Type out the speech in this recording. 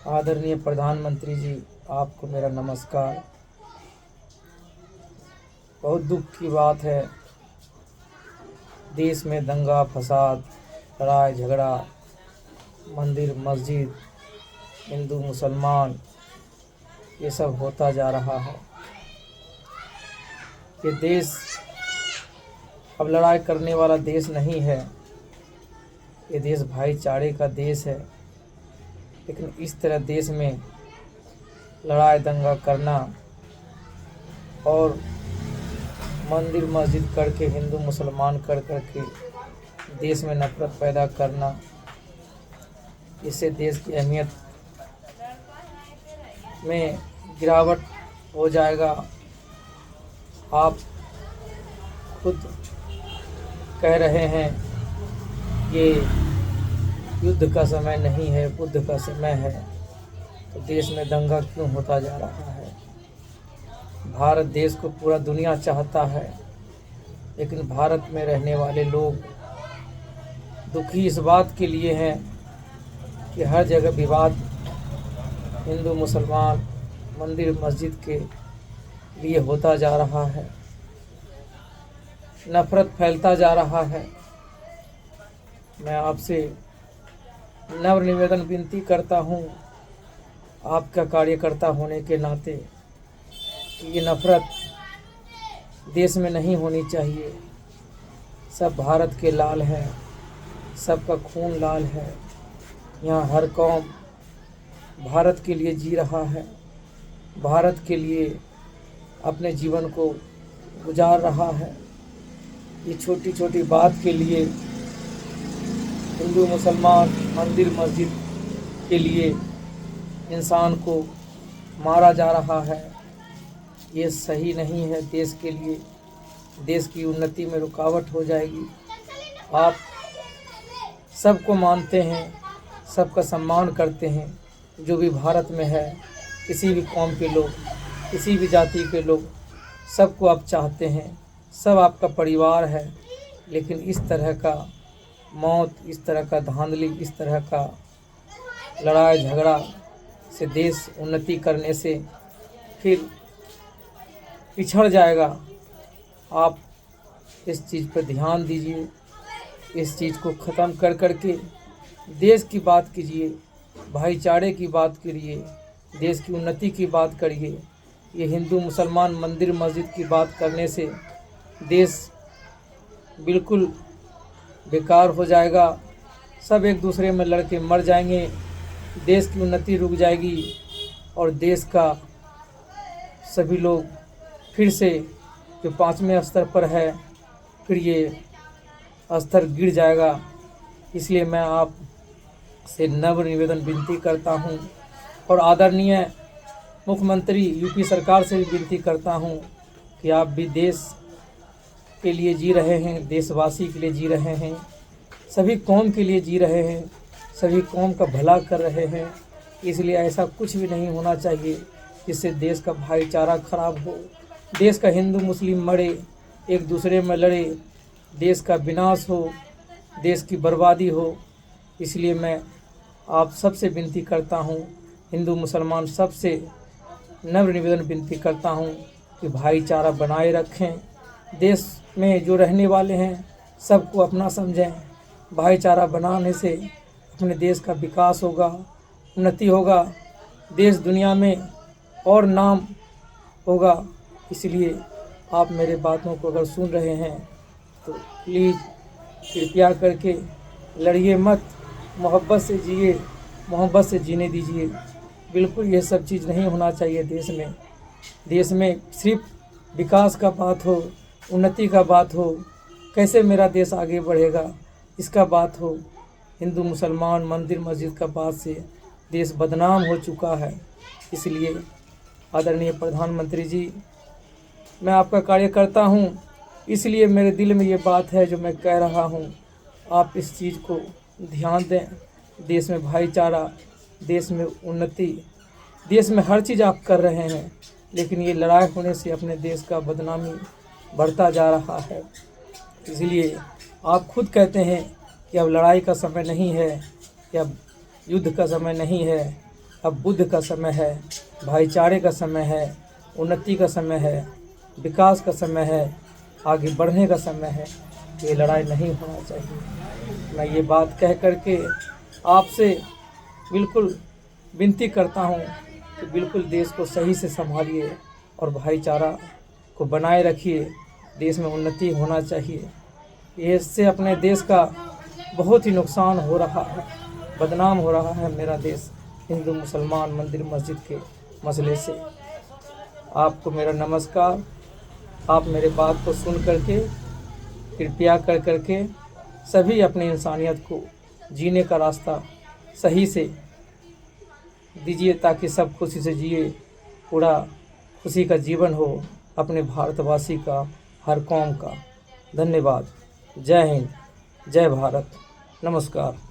आदरणीय प्रधानमंत्री जी, आपको मेरा नमस्कार। बहुत दुख की बात है, देश में दंगा फसाद, लड़ाई झगड़ा, मंदिर मस्जिद, हिंदू मुसलमान, ये सब होता जा रहा है। ये देश अब लड़ाई करने वाला देश नहीं है, ये देश भाईचारे का देश है। लेकिन इस तरह देश में लड़ाई दंगा करना और मंदिर मस्जिद करके, हिंदू मुसलमान कर के देश में नफरत पैदा करना, इससे देश की अहमियत में गिरावट हो जाएगा। आप खुद कह रहे हैं ये युद्ध का समय नहीं है, बुद्ध का समय है, तो देश में दंगा क्यों होता जा रहा है? भारत देश को पूरा दुनिया चाहता है, लेकिन भारत में रहने वाले लोग दुखी इस बात के लिए हैं कि हर जगह विवाद हिंदू मुसलमान, मंदिर मस्जिद के लिए होता जा रहा है, नफरत फैलता जा रहा है। मैं आपसे नम्र निवेदन विनती करता हूँ, आपका कार्यकर्ता होने के नाते, कि ये नफरत देश में नहीं होनी चाहिए। सब भारत के लाल हैं, सबका खून लाल है। यहाँ हर कौम भारत के लिए जी रहा है, भारत के लिए अपने जीवन को गुजार रहा है। ये छोटी छोटी बात के लिए हिंदू मुसलमान, मंदिर मस्जिद के लिए इंसान को मारा जा रहा है, ये सही नहीं है। देश के लिए, देश की उन्नति में रुकावट हो जाएगी। आप सबको मानते हैं, सबका सम्मान करते हैं, जो भी भारत में है, किसी भी कौम के लोग, किसी भी जाति के लोग, सबको आप चाहते हैं, सब आपका परिवार है। लेकिन इस तरह का मौत, इस तरह का धांधली, इस तरह का लड़ाई झगड़ा से देश उन्नति करने से फिर पिछड़ जाएगा। आप इस चीज़ पर ध्यान दीजिए, इस चीज़ को ख़त्म कर के देश की बात कीजिए, भाईचारे की बात करिए, देश की उन्नति की बात करिए। ये हिंदू मुसलमान, मंदिर मस्जिद की बात करने से देश बिल्कुल बेकार हो जाएगा। सब एक दूसरे में लड़के मर जाएंगे, देश की उन्नति रुक जाएगी और देश का सभी लोग फिर से जो 5वें स्तर पर है, फिर ये स्तर गिर जाएगा। इसलिए मैं आप से नम्र निवेदन विनती करता हूं और आदरणीय मुख्यमंत्री यूपी सरकार से भी विनती करता हूं कि आप भी देश के लिए जी रहे हैं, देशवासी के लिए जी रहे हैं, सभी कौम के लिए जी रहे हैं, सभी कौम का भला कर रहे हैं। इसलिए ऐसा कुछ भी नहीं होना चाहिए जिससे देश का भाईचारा खराब हो, देश का हिंदू मुस्लिम मरे, एक दूसरे में लड़े, देश का विनाश हो, देश की बर्बादी हो। इसलिए मैं आप सबसे विनती करता हूँ, हिंदू मुसलमान सबसे नम्र निवेदन विनती करता हूँ कि भाईचारा बनाए रखें। देश में जो रहने वाले हैं सबको अपना समझें। भाईचारा बनाने से अपने देश का विकास होगा, उन्नति होगा, देश दुनिया में और नाम होगा। इसलिए आप मेरे बातों को अगर सुन रहे हैं तो प्लीज़ कृपया करके लड़िए मत, मोहब्बत से जिए, मोहब्बत से जीने दीजिए। बिल्कुल ये सब चीज़ नहीं होना चाहिए देश में। देश में सिर्फ विकास का बात हो, उन्नति का बात हो, कैसे मेरा देश आगे बढ़ेगा इसका बात हो। हिंदू मुसलमान, मंदिर मस्जिद का बात से देश बदनाम हो चुका है। इसलिए आदरणीय प्रधानमंत्री जी, मैं आपका कार्यकर्ता हूँ, इसलिए मेरे दिल में ये बात है जो मैं कह रहा हूँ। आप इस चीज़ को ध्यान दें। देश में भाईचारा, देश में उन्नति, देश में हर चीज़ आप कर रहे हैं, लेकिन ये लड़ाई होने से अपने देश का बदनामी बढ़ता जा रहा है। इसलिए आप खुद कहते हैं कि अब लड़ाई का समय नहीं है, कि अब युद्ध का समय नहीं है, अब बुद्ध का समय है, भाईचारे का समय है, उन्नति का समय है, विकास का समय है, आगे बढ़ने का समय है। ये लड़ाई नहीं होना चाहिए। मैं ये बात कह करके आपसे बिल्कुल विनती करता हूँ कि बिल्कुल देश को सही से संभालिए और भाईचारा को बनाए रखिए। देश में उन्नति होना चाहिए। इससे अपने देश का बहुत ही नुकसान हो रहा है, बदनाम हो रहा है मेरा देश हिंदू मुसलमान मंदिर मस्जिद के मसले से। आपको मेरा नमस्कार। आप मेरे बात को सुन करके कृपया कर करके सभी अपनी इंसानियत को जीने का रास्ता सही से दीजिए, ताकि सब खुशी से जिए, पूरा खुशी का जीवन हो अपने भारतवासी का, हर कौम का। धन्यवाद। जय हिंद, जय भारत, नमस्कार।